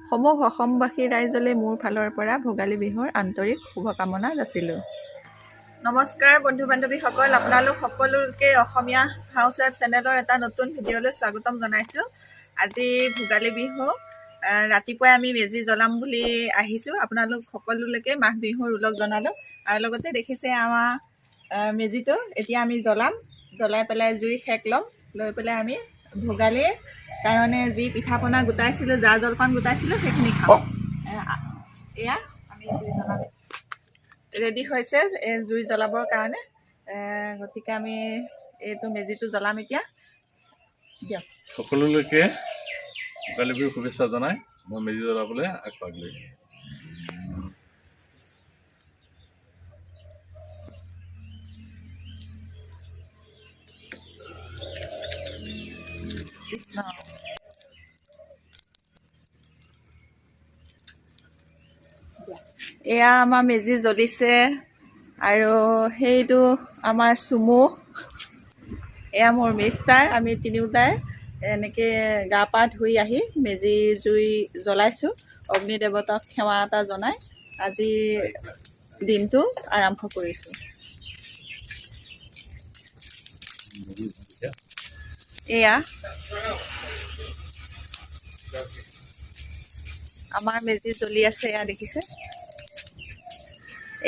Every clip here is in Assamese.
সমূহ অসমবাসী ৰাইজলৈ মোৰ ফালৰ পৰা ভোগালী বিহুৰ আন্তৰিক শুভকামনা যাচিলোঁ। নমস্কাৰ বন্ধু বান্ধৱীসকল, আপোনালোক সকলোকে অসমীয়া হাউচ ৱাইফ চেনেলৰ এটা নতুন ভিডিঅ'লৈ স্বাগতম জনাইছোঁ। আজি ভোগালী বিহু, ৰাতিপুৱাই আমি মেজি জ্বলাম বুলি আহিছোঁ। আপোনালোক সকলোলৈকে মাঘ বিহুৰ ওলগ জনালোঁ। আৰু লগতে দেখিছে আমাৰ মেজিটো এতিয়া আমি জ্বলাই পেলাই জুই সেক ল'ম। লৈ পেলাই আমি ভোগালীৰ কাৰণে যি পিঠা পনা গোটাইছিলোঁ, জা জলপান গোটাইছিলোঁ, সেইখিনি খাওঁ। এয়া আমি জুই জ্বলাম, ৰেডি হৈছে জুই জ্বলাবৰ কাৰণে। গতিকে আমি এইটো মেজিটো জ্বলাম এতিয়া। দিয়ক সকলোলৈকে ভোগালী বিহুৰ শুভেচ্ছা জনাই মই মেজি জ্বলাবলৈ আগবাঢ়িলোঁ। কৃষ্ণ। এয়া আমাৰ মেজি জ্বলিছে আৰু সেইটো আমাৰ চুমু, এয়া মোৰ মিষ্টাৰ। আমি তিনিওটাই এনেকৈ গা পা ধুই আহি মেজি জুই জ্বলাইছোঁ। অগ্নি দেৱতাক সেৱা এটা জনাই আজি দিনটো আৰম্ভ কৰিছোঁ। এয়া আমাৰ মেজি জ্বলি আছে, এয়া দেখিছে।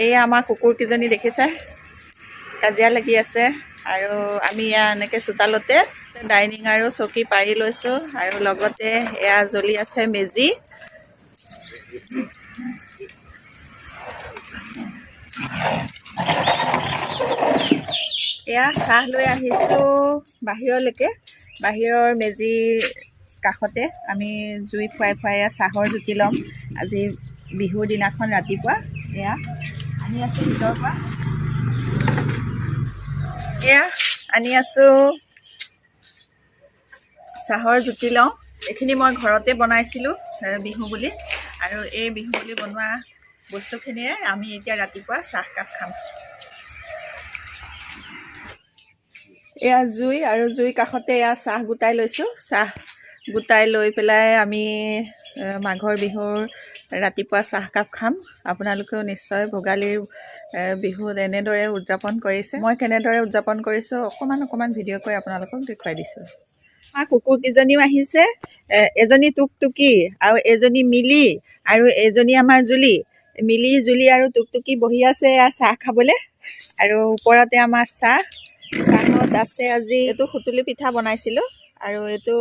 এয়া আমাৰ কুকুৰকেইজনী দেখিছে, কাজিয়া লাগি আছে। আৰু আমি এয়া এনেকৈ চোতালতে ডাইনিং আৰু চকী পাৰি লৈছোঁ। আৰু লগতে এয়া জ্বলি আছে মেজি। এয়া চাহ লৈ আহিছোঁ বাহিৰলৈকে। বাহিৰৰ মেজি কাষতে আমি জুই ফুৱাই চাহৰ জুতি ল'ম আজি বিহুৰ দিনাখন ৰাতিপুৱা। এয়া আনি আছোঁ ভিতৰৰ পৰা, এয়া আনি আছোঁ চাহৰ জুতি লওঁ। এইখিনি মই ঘৰতে বনাইছিলোঁ বিহু বুলি, আৰু এই বিহু বুলি বনোৱা বস্তুখিনিৰে আমি এতিয়া ৰাতিপুৱা চাহকাপ খাম। এয়া জুই, আৰু জুই কাষতে এয়া চাহ গোটাই লৈছোঁ। চাহ গোটাই লৈ পেলাই আমি মাঘৰ বিহুৰ ৰাতিপুৱা চাহকাপ খাম। আপোনালোকেও নিশ্চয় ভোগালীৰ বিহুত এনেদৰে উদযাপন কৰিছে। মই কেনেদৰে উদযাপন কৰিছোঁ অকণমান ভিডিঅ' কৰি আপোনালোকক দেখুৱাই দিছোঁ। কুকুৰকেইজনীও আহিছে, এজনী টুকটুকি আৰু এজনী মিলি আৰু এজনী আমাৰ জুলি। মিলি, জুলি আৰু টুকটুকি বহি আছে এয়া চাহ খাবলৈ। আৰু ওপৰতে আমাৰ চাহত আছে আজি এইটো সুতুলি পিঠা বনাইছিলোঁ, আৰু এইটো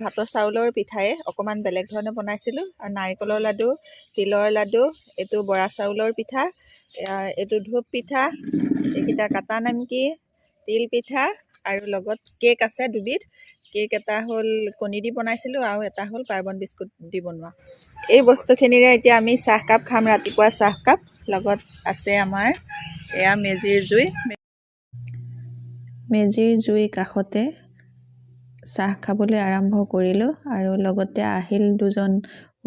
ভাতৰ চাউলৰ পিঠায়ে অকণমান বেলেগ ধৰণে বনাইছিলোঁ। আৰু নাৰিকলৰ লাডু, তিলৰ লাডু, এইটো বৰা চাউলৰ পিঠা, এইটো ধূপ পিঠা, এইকেইটা কাটা নিমকি, তিল পিঠা, আৰু লগত কেক আছে দুবিধ। কেক এটা হ'ল কণী দি বনাইছিলোঁ আৰু এটা হ'ল কাৰ্বন বিস্কুট দি বনোৱা। এই বস্তুখিনিৰে এতিয়া আমি চাহকাপ খাম, ৰাতিপুৱা চাহকাপ। লগত আছে আমাৰ এয়া মেজিৰ জুই। মেজিৰ জুই কাষতে চাহ খাবলৈ আৰম্ভ কৰিলোঁ, আৰু লগতে আহিল দুজন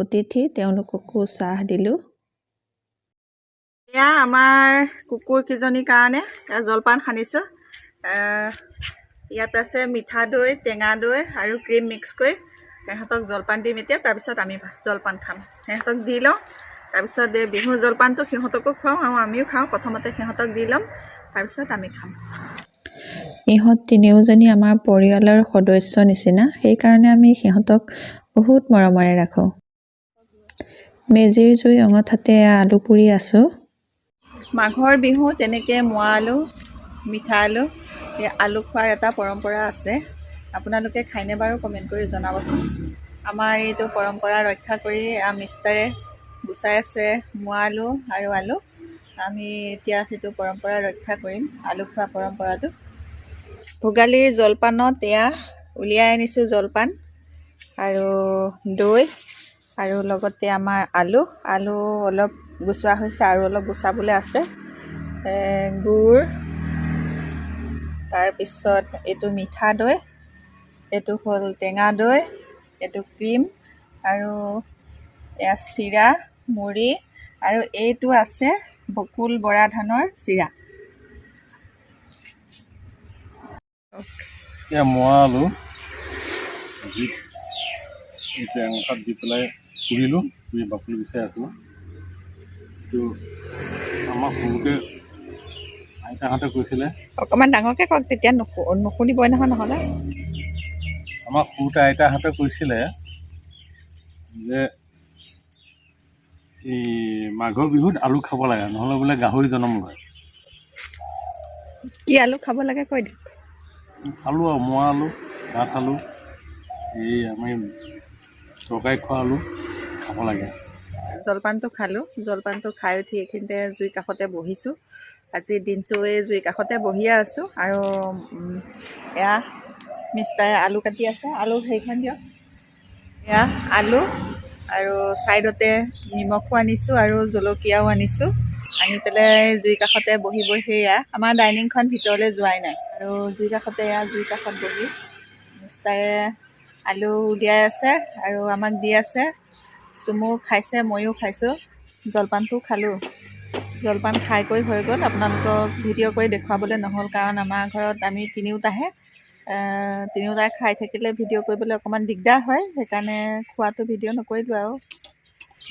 অতিথি, তেওঁলোককো চাহ দিলোঁ। এয়া আমাৰ কুকুৰকেইজনীৰ কাৰণে জলপান সানিছোঁ। ইয়াত আছে মিঠা দৈ, টেঙা দৈ আৰু ক্ৰীম মিক্স কৰি সিহঁতক জলপান দিম এতিয়া। তাৰপিছত আমি জলপান খাম, সিহঁতক দি লওঁ। তাৰপিছত এই বিহু জলপানটো সিহঁতকো খুৱাওঁ আৰু আমিও খাওঁ। প্ৰথমতে সিহঁতক দি ল'ম, তাৰপিছত আমি খাম। ইহঁত তিনিওজনী আমাৰ পৰিয়ালৰ সদস্য নিচিনা, সেইকাৰণে আমি সিহঁতক বহুত মৰমেৰে ৰাখোঁ। মেজিৰ জুই অঙঠাতে আলু পুৰি আছোঁ। মাঘৰ বিহু তেনেকৈ মোৱা আলু, মিঠা আলু, এই আলু খোৱাৰ এটা পৰম্পৰা আছে। আপোনালোকে খায়নে বাৰু কমেণ্ট কৰি জনাবচোন। আমাৰ এইটো পৰম্পৰা ৰক্ষা কৰি মিষ্টাৰে গুচাই আছে মোৱা আলু আৰু আলু। আমি এতিয়া সেইটো পৰম্পৰা ৰক্ষা কৰিম, আলু খোৱা পৰম্পৰাটো। ভোগালীৰ জলপানত এয়া উলিয়াই আনিছোঁ জলপান, আৰু দৈ, আৰু লগতে আমাৰ আলু অলপ গুচোৱা হৈছে আৰু অলপ গুচাবলৈ আছে। গুড়, তাৰপিছত এইটো মিঠা দৈ, এইটো হ'ল টেঙা দৈ, এইটো ক্ৰীম, আৰু এয়া চিৰা, মুড়ি, আৰু এইটো আছে বকুল বৰা ধানৰ চিৰা। এয়া মোৱা আলু অঙঠাত দি পেলাই পুৰিলোঁ, পুৰি বাকলি বিচাৰি আছোঁ। তো আমাৰ সৰুতে আইতাহঁতে কৈছিলে, অকণমান ডাঙৰকৈ কওক, তেতিয়া নুশুনিবই নহয় নহ'লে। আমাৰ সৰুতে আইতাহঁতে কৈছিলে যে এই মাঘৰ বিহুত আলু খাব লাগে, নহ'লে বোলে গাহৰি জন্ম লয়। কি আলু খাব লাগে কৈ দিয়ক। আলু আৰু মোৱা আলু, কাঠ আলু, এই আমি তৰকাৰী খোৱা আলু খাব লাগে। জলপানটো খালোঁ, জলপানটো খাই উঠি এইখিনিতে জুই কাষতে বহিছোঁ। আজি দিনটো এই জুই কাষতে বহিয়ে আছোঁ। আৰু এয়া মিষ্টাৰে আলু কাটি আছে, আলু সেইখন দিয়ক। এয়া আলু আৰু ছাইডতে নিমখো আনিছোঁ আৰু জলকীয়াও আনিছোঁ। আনি পেলাই জুই কাষতে বহি বহি এয়া আমাৰ ডাইনিংখন ভিতৰলৈ যোৱাই নাই। আৰু জুই কাষতে এয়া জুই কাষত বহি মিষ্টাৰে আলু উলিয়াই আছে আৰু আমাক দি আছে। চুমু খাইছে, ময়ো খাইছোঁ, জলপানটো খালোঁ। জলপান খাই কৰি হৈ গ'ল। আপোনালোকক ভিডিঅ' কৰি দেখুৱাবলৈ নহ'ল, কাৰণ আমাৰ ঘৰত আমি তিনিওটাহে। তিনিওটাই খাই থাকিলে ভিডিঅ' কৰিবলৈ অকণমান দিগদাৰ হয়, সেইকাৰণে খোৱাটো ভিডিঅ' নকৰিলোঁ আৰু।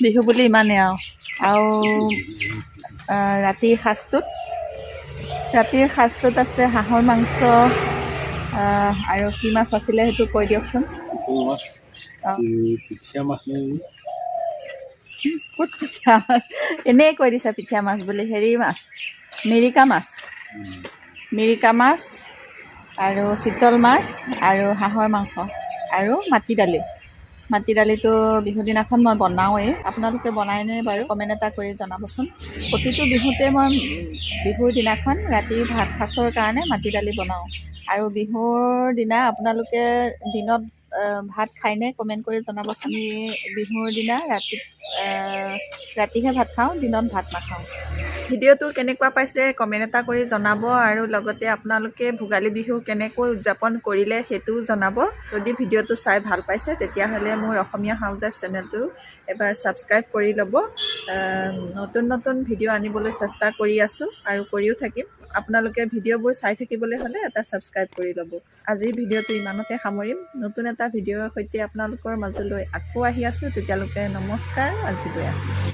বিহু বুলি ইমানেই আৰু ৰাতিৰ সাজটোত আছে হাঁহৰ মাংস আৰু কি মাছ আছিলে সেইটো কৈ দিয়কচোন। পিঠিয়া মাছ ক'ত পিঠা মাছ? এনেই কৈ দিছে পিঠা মাছ বুলি। হেৰি মাছ, মিৰিকা মাছ আৰু চিতল মাছ আৰু হাঁহৰ মাংস আৰু মাটি দালিটো বিহু দিনাখন মই বনাওঁৱেই। আপোনালোকে বনায়নে বাৰু? কমেণ্ট এটা কৰি জনাবচোন। প্ৰতিটো বিহুতে মই বিহুৰ দিনাখন ৰাতি ভাত সাঁজৰ কাৰণে মাটি দালি বনাওঁ। আৰু বিহুৰ দিনা আপোনালোকে দিনত ভাত খায়নে? কমেণ্ট কৰি জনাবচোন। আমি বিহুৰ দিনা ৰাতিহে ভাত খাওঁ, দিনত ভাত নাখাওঁ। ভিডিঅ'টো কেনেকুৱা পাইছে কমেণ্ট এটা কৰি জনাব। আৰু লগতে আপোনালোকে ভোগালী বিহু কেনেকৈ উদযাপন কৰিলে সেইটোও জনাব। যদি ভিডিঅ'টো চাই ভাল পাইছে তেতিয়াহ'লে মোৰ অসমীয়া হাউজৱাইফ চেনেলটো এবাৰ ছাবস্ক্ৰাইব কৰি ল'ব। নতুন নতুন ভিডিঅ' আনিবলৈ চেষ্টা কৰি আছোঁ আৰু কৰিও থাকিম। আপোনালোকে ভিডিঅ'বোৰ চাই থাকিবলৈ হ'লে এটা ছাবস্ক্ৰাইব কৰি ল'ব। আজিৰ ভিডিঅ'টো ইমানতে সামৰিম। নতুন এটা ভিডিঅ'ৰ সৈতে আপোনালোকৰ মাজলৈ আকৌ আহি আছোঁ। তেতিয়ালৈকে নমস্কাৰ, আজিলৈ।